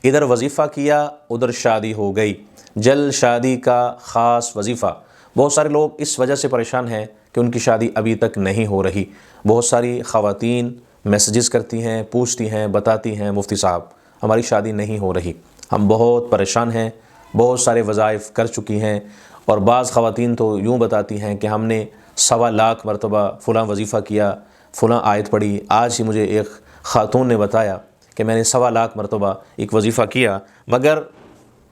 ادھر وظیفہ کیا ادھر شادی ہو گئی، جلد شادی کا خاص وظیفہ۔ بہت سارے لوگ اس وجہ سے پریشان ہیں کہ ان کی شادی ابھی تک نہیں ہو رہی۔ بہت ساری خواتین میسیجز کرتی ہیں، پوچھتی ہیں، بتاتی ہیں مفتی صاحب ہماری شادی نہیں ہو رہی، ہم بہت پریشان ہیں، بہت سارے وظائف کر چکی ہیں، اور بعض خواتین تو یوں بتاتی ہیں کہ ہم نے 1.25 مرتبہ فلاں وظیفہ کیا، فلاں آیت پڑھی۔ آج ہی مجھے ایک خاتون نے بتایا کہ میں نے 1.25 مرتبہ ایک وظیفہ کیا، مگر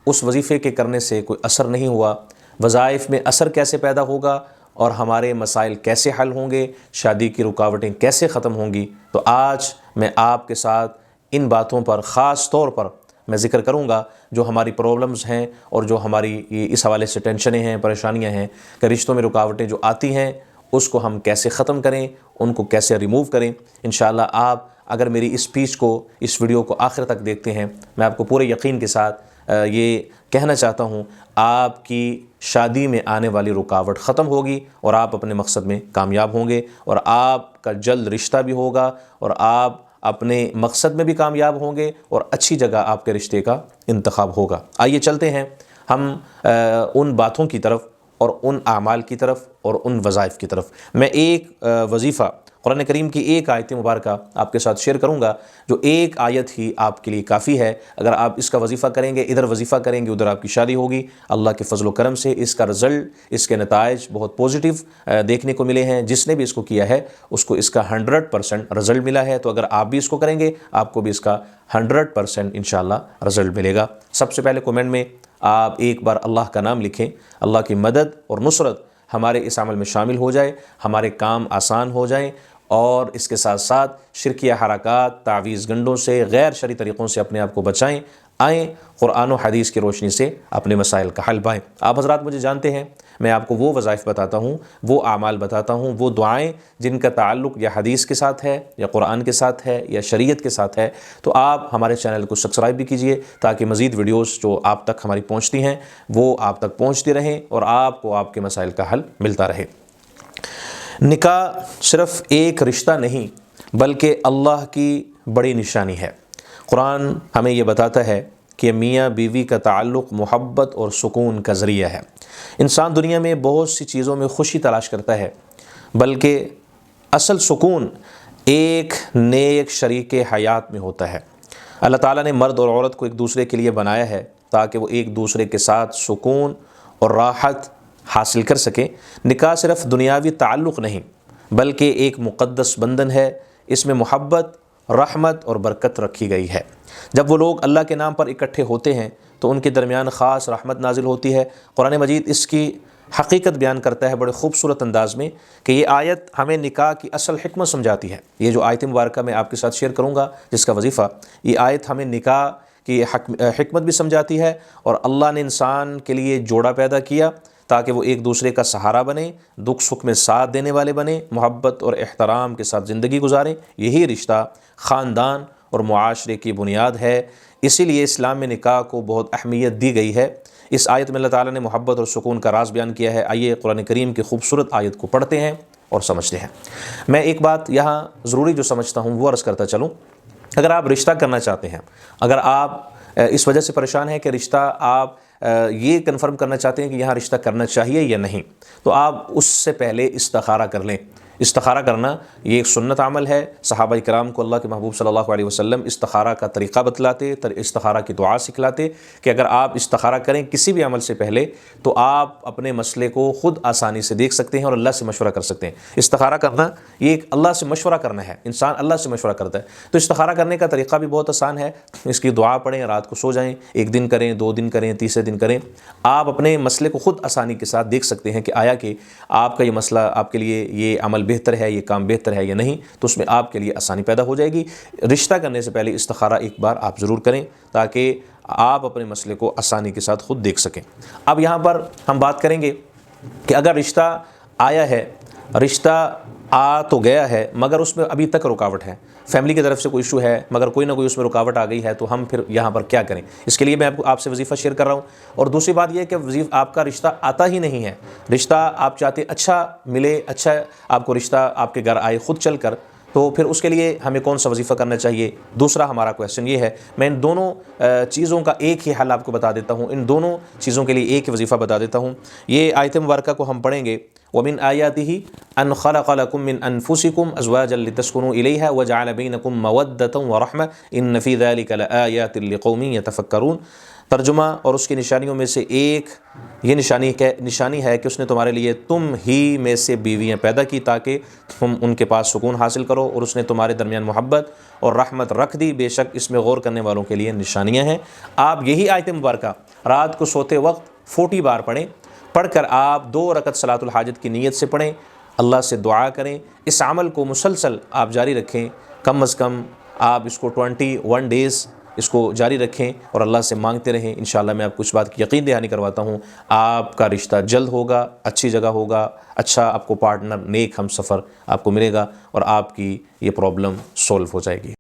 اس وظیفے کے کرنے سے کوئی اثر نہیں ہوا۔ وظائف میں اثر کیسے پیدا ہوگا اور ہمارے مسائل کیسے حل ہوں گے، شادی کی رکاوٹیں کیسے ختم ہوں گی؟ تو آج میں آپ کے ساتھ ان باتوں پر خاص طور پر میں ذکر کروں گا جو ہماری پرابلمز ہیں اور جو ہماری اس حوالے سے ٹینشنیں ہیں، پریشانیاں ہیں کہ رشتوں میں رکاوٹیں جو آتی ہیں اس کو ہم کیسے ختم کریں، ان کو کیسے ریموو کریں۔ انشاءاللہ آپ اگر میری اس اسپیچ کو، اس ویڈیو کو آخر تک دیکھتے ہیں، میں آپ کو پورے یقین کے ساتھ یہ کہنا چاہتا ہوں آپ کی شادی میں آنے والی رکاوٹ ختم ہوگی اور آپ اپنے مقصد میں کامیاب ہوں گے، اور آپ کا جلد رشتہ بھی ہوگا اور آپ اپنے مقصد میں بھی کامیاب ہوں گے اور اچھی جگہ آپ کے رشتے کا انتخاب ہوگا۔ آئیے چلتے ہیں ہم ان باتوں کی طرف اور ان اعمال کی طرف اور ان وظائف کی طرف۔ میں ایک وظیفہ قرآن کریم کی ایک آیت مبارکہ آپ کے ساتھ شیئر کروں گا، جو ایک آیت ہی آپ کے لیے کافی ہے۔ اگر آپ اس کا وظیفہ کریں گے، ادھر وظیفہ کریں گے، ادھر آپ کی شادی ہوگی۔ اللہ کے فضل و کرم سے اس کا رزلٹ، اس کے نتائج بہت پازیٹیو دیکھنے کو ملے ہیں۔ جس نے بھی اس کو کیا ہے اس کو اس کا 100% رزلٹ ملا ہے، تو اگر آپ بھی اس کو کریں گے آپ کو بھی اس کا 100% انشاءاللہ رزلٹ ملے گا۔ سب سے پہلے کومنٹ میں آپ ایک بار اللہ کا نام لکھیں، اللہ کی مدد اور نصرت ہمارے اس عمل میں شامل ہو جائے، ہمارے کام آسان ہو جائیں، اور اس کے ساتھ ساتھ شرکیہ حرکات، تعویذ گنڈوں سے، غیر شرعی طریقوں سے اپنے آپ کو بچائیں۔ آئیں قرآن و حدیث کی روشنی سے اپنے مسائل کا حل پائیں۔ آپ حضرات مجھے جانتے ہیں، میں آپ کو وہ وظائف بتاتا ہوں، وہ اعمال بتاتا ہوں، وہ دعائیں جن کا تعلق یا حدیث کے ساتھ ہے یا قرآن کے ساتھ ہے یا شریعت کے ساتھ ہے۔ تو آپ ہمارے چینل کو سبسکرائب بھی کیجئے تاکہ مزید ویڈیوز جو آپ تک ہماری پہنچتی ہیں وہ آپ تک پہنچتی رہیں اور آپ کو آپ کے مسائل کا حل ملتا رہے۔ نکاح صرف ایک رشتہ نہیں بلکہ اللہ کی بڑی نشانی ہے۔ قرآن ہمیں یہ بتاتا ہے کہ میاں بیوی کا تعلق محبت اور سکون کا ذریعہ ہے۔ انسان دنیا میں بہت سی چیزوں میں خوشی تلاش کرتا ہے، بلکہ اصل سکون ایک نیک شریک حیات میں ہوتا ہے۔ اللہ تعالیٰ نے مرد اور عورت کو ایک دوسرے کے لیے بنایا ہے تاکہ وہ ایک دوسرے کے ساتھ سکون اور راحت حاصل کر سکیں۔ نکاح صرف دنیاوی تعلق نہیں بلکہ ایک مقدس بندھن ہے، اس میں محبت، رحمت اور برکت رکھی گئی ہے۔ جب وہ لوگ اللہ کے نام پر اکٹھے ہوتے ہیں تو ان کے درمیان خاص رحمت نازل ہوتی ہے۔ قرآن مجید اس کی حقیقت بیان کرتا ہے بڑے خوبصورت انداز میں کہ یہ آیت ہمیں نکاح کی اصل حکمت سمجھاتی ہے۔ یہ جو آیت مبارکہ میں آپ کے ساتھ شیئر کروں گا جس کا وظیفہ، یہ آیت ہمیں نکاح کی حکمت بھی سمجھاتی ہے، اور اللہ نے انسان کے لیے جوڑا پیدا کیا تاکہ وہ ایک دوسرے کا سہارا بنے، دکھ سکھ میں ساتھ دینے والے بنے، محبت اور احترام کے ساتھ زندگی گزاریں۔ یہی رشتہ خاندان اور معاشرے کی بنیاد ہے۔ اسی لیے اسلام میں نکاح کو بہت اہمیت دی گئی ہے۔ اس آیت میں اللہ تعالیٰ نے محبت اور سکون کا راز بیان کیا ہے۔ آئیے قرآن کریم کی خوبصورت آیت کو پڑھتے ہیں اور سمجھتے ہیں۔ میں ایک بات یہاں ضروری جو سمجھتا ہوں وہ عرض کرتا چلوں۔ اگر آپ رشتہ کرنا چاہتے ہیں، اگر آپ اس وجہ سے پریشان ہیں کہ رشتہ آپ یہ کنفرم کرنا چاہتے ہیں کہ یہاں رشتہ کرنا چاہیے یا نہیں، تو آپ اس سے پہلے استخارہ کر لیں۔ استخارہ کرنا یہ ایک سنت عمل ہے۔ صحابہ کرام کو اللہ کے محبوب صلی اللہ علیہ وسلم استخارہ کا طریقہ بتلاتے، استخارہ کی دعا سکھلاتے کہ اگر آپ استخارہ کریں کسی بھی عمل سے پہلے تو آپ اپنے مسئلے کو خود آسانی سے دیکھ سکتے ہیں اور اللہ سے مشورہ کر سکتے ہیں۔ استخارہ کرنا یہ ایک اللہ سے مشورہ کرنا ہے، انسان اللہ سے مشورہ کرتا ہے۔ تو استخارہ کرنے کا طریقہ بھی بہت آسان ہے۔ اس کی دعا پڑھیں، رات کو سو جائیں، 1 دن کریں، 2 دن کریں، تیسرے دن کریں۔ آپ اپنے مسئلے کو خود آسانی کے ساتھ دیکھ سکتے ہیں کہ آیا کہ آپ کا یہ مسئلہ، آپ کے لیے یہ عمل بہتر ہے، یہ کام بہتر ہے یا نہیں، تو اس میں آپ کے لیے آسانی پیدا ہو جائے گی۔ رشتہ کرنے سے پہلے استخارہ ایک بار آپ ضرور کریں تاکہ آپ اپنے مسئلے کو آسانی کے ساتھ خود دیکھ سکیں۔ اب یہاں پر ہم بات کریں گے کہ اگر رشتہ آیا ہے، رشتہ آ تو گیا ہے مگر اس میں ابھی تک رکاوٹ ہے، فیملی کی طرف سے کوئی ایشو ہے مگر کوئی نہ کوئی اس میں رکاوٹ آ گئی ہے، تو ہم پھر یہاں پر کیا کریں؟ اس کے لیے میں آپ سے وظیفہ شیئر کر رہا ہوں۔ اور دوسری بات یہ کہ آپ کا رشتہ آتا ہی نہیں ہے، رشتہ آپ چاہتے اچھا ملے، اچھا آپ کو رشتہ آپ کے گھر آئے خود چل کر، تو پھر اس کے لیے ہمیں کون سا وظیفہ کرنا چاہیے؟ دوسرا ہمارا کویشچن یہ ہے، میں ان دونوں چیزوں کا ایک ہی حل آپ کو بتا دیتا ہوں، ان دونوں چیزوں کے لیے ایک ہی وظیفہ بتا دیتا ہوں۔ یہ آیت مبارکہ کو ہم پڑھیں گے، وَمِنْ آيَاتِهِ أَنْ خَلَقَ لَكُم مِّنْ أَنفُسِكُمْ أَزْوَاجًا لِتَسْكُنُوا إِلَيْهَا وَجَعَلَ بَيْنَكُم مَّوَدَّةً وَرَحْمَةً إِنَّ فِي ذَلِكَ لَآيَاتٍ لِقَوْمٍ يَتَفَكَّرُونَ۔ ترجمہ اور اس کی نشانیوں میں سے ایک یہ نشانی ہے کہ اس نے تمہارے لیے تم ہی میں سے بیویاں پیدا کی تاکہ تم ان کے پاس سکون حاصل کرو، اور اس نے تمہارے درمیان محبت اور رحمت رکھ دی، بے شک اس میں غور کرنے والوں کے لیے نشانیاں ہیں۔ آپ یہی آیت مبارکہ رات کو سوتے وقت 40 بار پڑھیں، پڑھ کر آپ 2 رکعت صلاۃ الحاجت کی نیت سے پڑھیں، اللہ سے دعا کریں، اس عمل کو مسلسل آپ جاری رکھیں، کم از کم آپ اس کو 21 ڈیز اس کو جاری رکھیں اور اللہ سے مانگتے رہیں۔ انشاءاللہ میں آپ کو اس بات کی یقین دہانی کرواتا ہوں، آپ کا رشتہ جلد ہوگا، اچھی جگہ ہوگا، اچھا آپ کو پارٹنر، نیک ہم سفر آپ کو ملے گا، اور آپ کی یہ پرابلم سولو ہو جائے گی۔